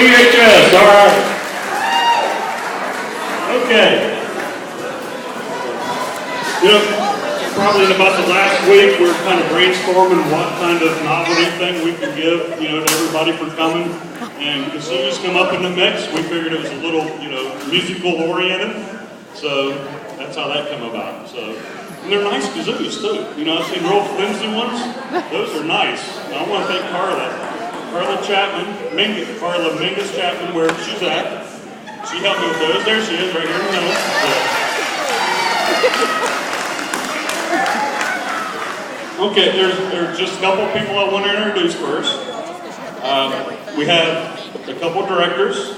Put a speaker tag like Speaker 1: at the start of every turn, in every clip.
Speaker 1: PHS, all right. Okay. You know, probably in about the last week, we were kind of brainstorming what kind of novelty thing we could give, to everybody for coming. And kazoos come up in the mix. We figured it was a little, musical oriented. So that's how that came about. So, and they're nice kazoos too. I've seen real flimsy ones. Those are nice. And I want to thank Carla Mingus Chapman, where she's at. She helped me with those. There she is, right here in the middle. Okay, there's just a couple of people I want to introduce first. We have a couple directors,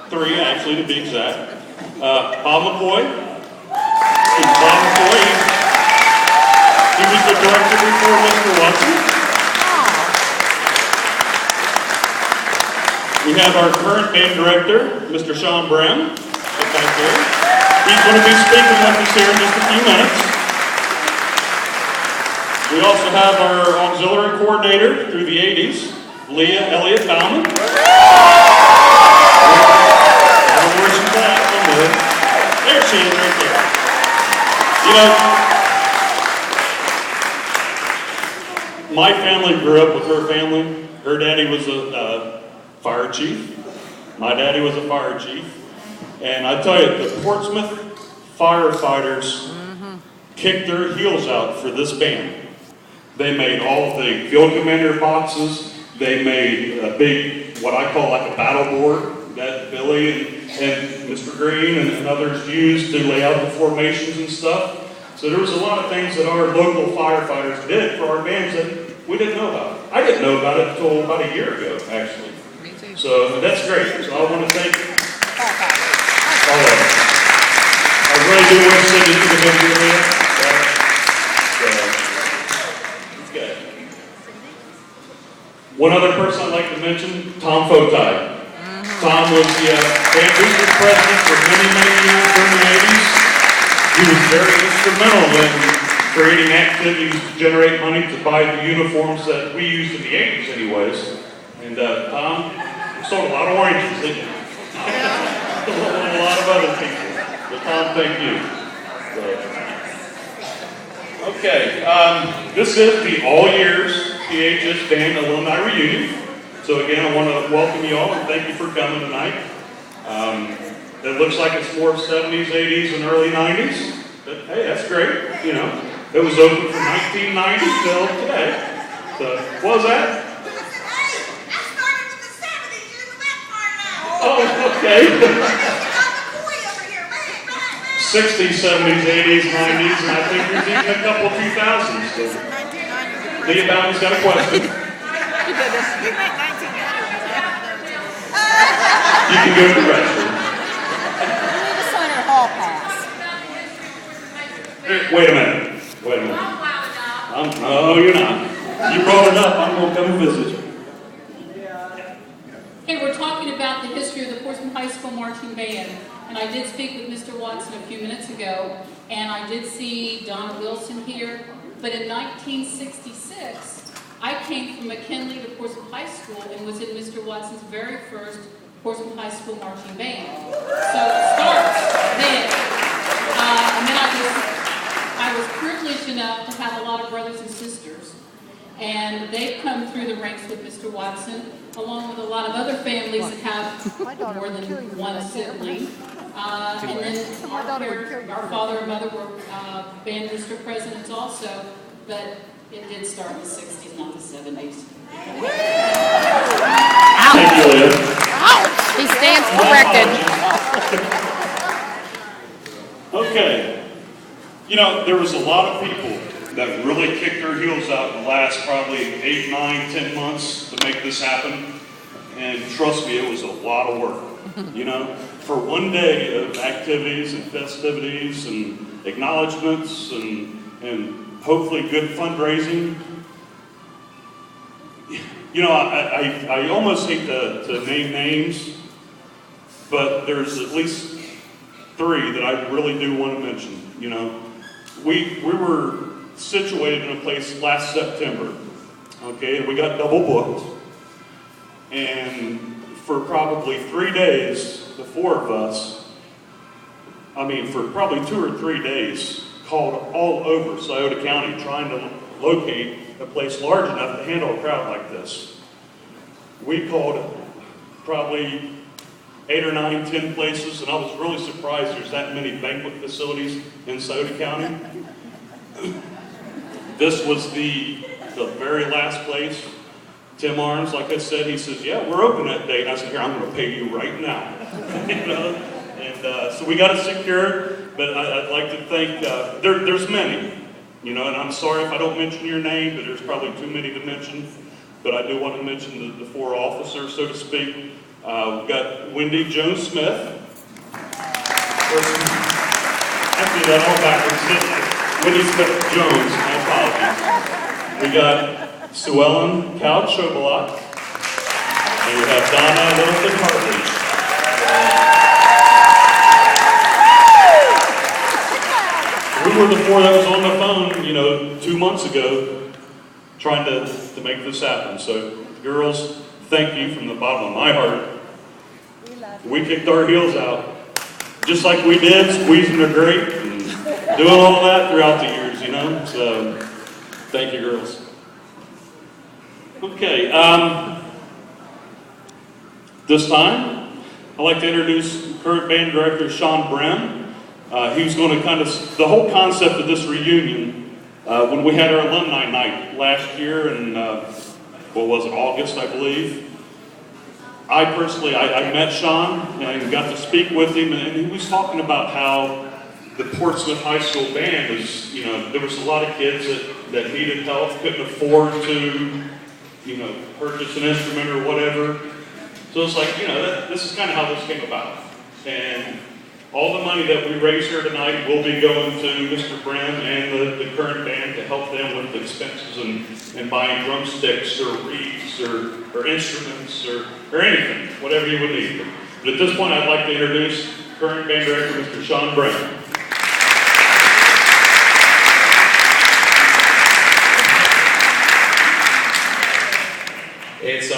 Speaker 1: 3 actually to be exact. Bob McCoy. Bob McCoy. He was the director before Mr. Watson. We have our current band director, Mr. Sean Brown, back there. He's going to be speaking with us here in just a few minutes. We also have our auxiliary coordinator through the 80s, Leah Elliott Bauman. I don't know where she's at, somewhere. There she is, right there. My family grew up with her family. Her daddy was a fire chief. My daddy was a fire chief. And I tell you, the Portsmouth firefighters kicked their heels out for this band. They made all the field commander boxes. They made a big, what I call like a battle board that Billy and Mr. Green and others used to lay out the formations and stuff. So there was a lot of things that our local firefighters did for our bands that we didn't know about. I didn't know about it until about a year ago, actually.
Speaker 2: Me too.
Speaker 1: So that's great. So I want to thank all of them. I really do wish that you could have been here. One other person I'd like to mention, Tom Fotai. Tom was the band boosters president for many, many years during the 80s. He was very instrumental in creating activities to generate money to buy the uniforms that we used in the 80s anyways. And Tom, you sold a lot of oranges, didn't you? A lot of other people. But Tom, thank you. Okay, this is the all years PHS Band Alumni Reunion. So again, I want to welcome you all and thank you for coming tonight. It looks like it's more 70s, 80s, and early 90s. But hey, that's great. It was open from 1990 till today. So, what was that?
Speaker 3: I started in the 70s, you're in the left part now.
Speaker 1: Oh, okay. 60s,
Speaker 3: 60s,
Speaker 1: 70s, 80s, 90s, and I think there's even a couple 2000s. So. Leah Bowman's got a question. You can go to the restroom.
Speaker 2: We need to sign our hall pass.
Speaker 1: Wait a minute. No, you're not. You brought it up. I'm going to come and visit you.
Speaker 4: Hey, we're talking about the history of the Portsmouth High School Marching Band. And I did speak with Mr. Watson a few minutes ago, and I did see Donna Wilson here. But in 1966, I came from McKinley to Portsmouth High School and was in Mr. Watson's very first Portsmouth High School marching band. So it starts then. And then I was privileged enough to have a lot of brothers and sisters. And they've come through the ranks with Mr. Watson, along with a lot of other families that have more than one sibling. And then our father and mother were band district presidents also, but it did start in the 60s, not the 70s.
Speaker 1: Thank you, Leah.
Speaker 2: He stands corrected.
Speaker 1: Okay. There was a lot of people that really kicked their heels out in the last probably 8, 9, 10 months to make this happen. And trust me, it was a lot of work. For one day of activities and festivities and acknowledgments and hopefully good fundraising. I almost hate to name names, but there's at least 3 that I really do want to mention. We were situated in a place last September, okay, and we got double booked. And for probably 3 days, the four of us, for probably 2 or 3 days, called all over Scioto County trying to locate a place large enough to handle a crowd like this. We called probably 8 or 9, 10 places, and I was really surprised there's that many banquet facilities in Scioto County. This was the very last place. Tim Arms, like I said, he says, yeah, we're open that day. And I said, here, I'm going to pay you right now. So we got it secured, but I'd like to thank, there's many, and I'm sorry if I don't mention your name, but there's probably too many to mention. But I do want to mention the four officers, so to speak. We've got Wendy Jones Smith. Actually, that all backwards. Wendy Smith Jones, my apologies. We got Sue Ellen Cal Chobalot. And we have Donna Littleton Hartley. We were the four that was on the phone, 2 months ago, trying to make this happen. So, girls, thank you from the bottom of my heart. We kicked our heels out, just like we did, squeezing the grape and doing all that throughout the years, So, thank you, girls. Okay, this time, I'd like to introduce current band director Sean Brim. He was going to the whole concept of this reunion, when we had our alumni night last year in, August, I believe. I personally, I met Sean and got to speak with him, and he was talking about how the Portsmouth High School band was, there was a lot of kids that needed help, couldn't afford to, purchase an instrument or whatever. So it's like, this is kind of how this came about. And all the money that we raise here tonight will be going to Mr. Brim and the current band to help them with the expenses and buying drumsticks or reeds or instruments or anything, whatever you would need. But at this point, I'd like to introduce current band director, Mr. Sean Brim.
Speaker 5: It's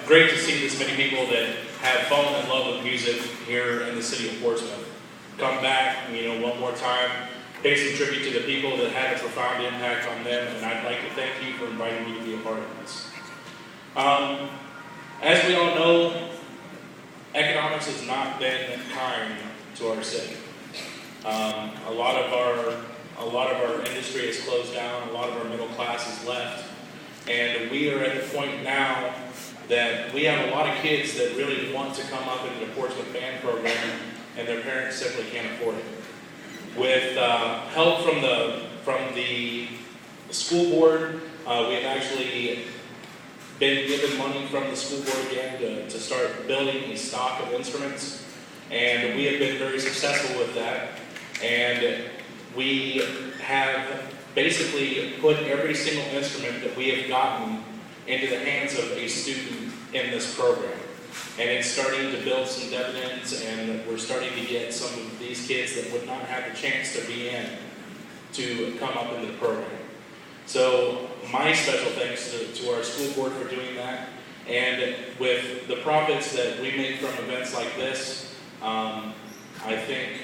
Speaker 5: great to see this many people that have fallen in love with music here in the city of Portsmouth come back, one more time, pay some tribute to the people that had a profound impact on them, and I'd like to thank you for inviting me to be a part of this. As we all know, economics has not been kind to our city. A lot of our industry has closed down, a lot of our middle class has left, and we are at the point now that we have a lot of kids that really want to come up into the Portsmouth band program, and their parents simply can't afford it. With help from the school board, we have actually been given money from the school board again to start building a stock of instruments, and we have been very successful with that. And we have basically put every single instrument that we have gotten into the hands of a student in this program. And it's starting to build some dividends, and we're starting to get some of these kids that would not have the chance to be in to come up into the program. So my special thanks to our school board for doing that. And with the profits that we make from events like this, I think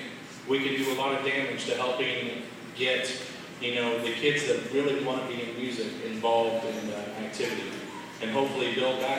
Speaker 5: we can do a lot of damage to helping get the kids that really want to be in music involved in the activity, and hopefully build back